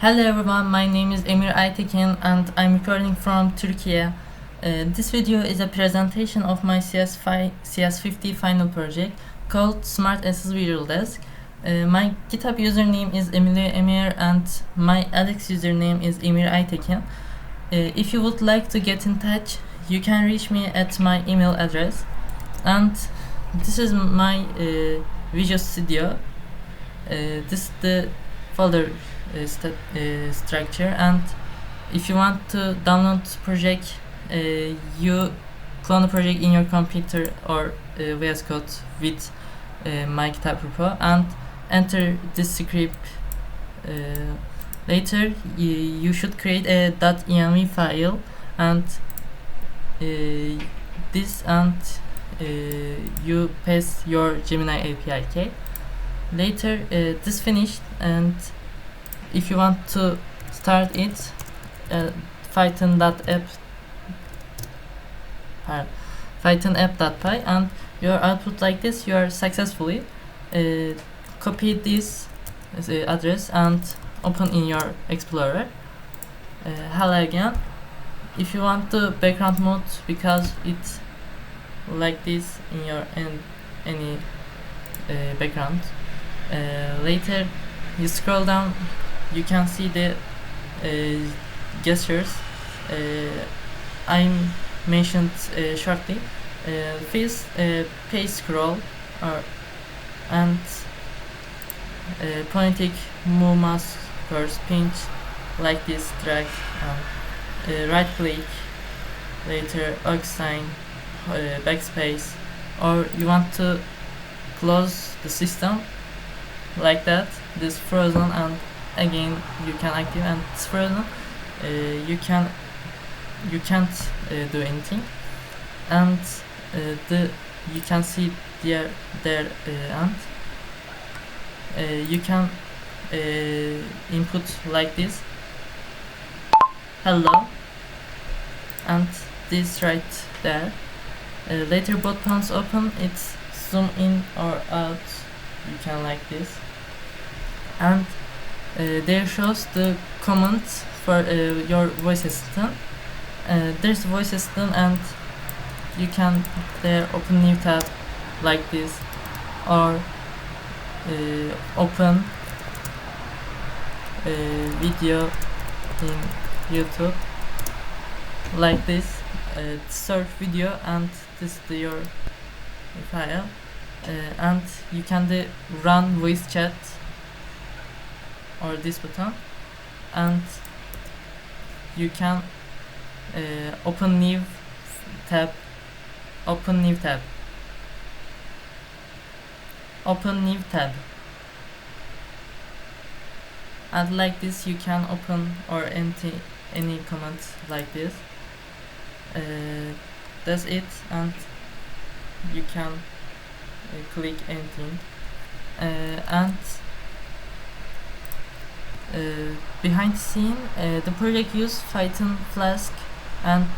Hello everyone, my name is EmirAytekin and I'm recording from Türkiye. This video is a presentation of my CS50 final project called SmartAssist Visual Desk. My GitHub username is EmileuEmier and my Alex username is EmirAytekin. If you would like to get in touch, you can reach me at my email address. And this is my Visual Studio. This is the folder structure, and if you want to download project, you clone the project in your computer or VS Code with my GitHub repo and enter this script. Later you should create a .env file and this, and you paste your Gemini API key. Later this finished, and if you want to start it, Python.app Python.app.py, and your output like this. You are successfully copy this address and open in your Explorer. Hello again. If you want the background mode, because it's like this in your any background, later you scroll down, you can see the gestures I mentioned shortly. First, page scroll and pointing move mouse cursor, pinch like this, drag, and right click. Later X sign, backspace, or you want to close the system like that. This frozen, and again you can active, and it's frozen. You can't do anything, and you can see there and you can input like this, hello, and this right there. Later both palms open, it's zoom in or out, you can like this, and there shows the commands for your voice assistant. There's voice assistant, and you can there open new tab like this, or open video in YouTube like this, search video, and this is your file, and you can run voice chat or this button, and you can open new tab, and like this you can open or empty any command like this. That's it, and you can click anything, and behind the scene, the project use Python Flask and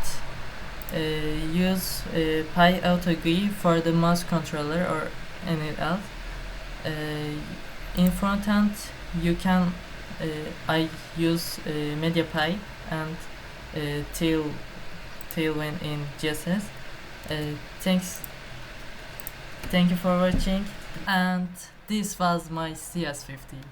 use PyAutoGui for the mouse controller or any else. In front end, you can I use MediaPipe and Tailwind in CSS. Thank you for watching, and this was my CS50.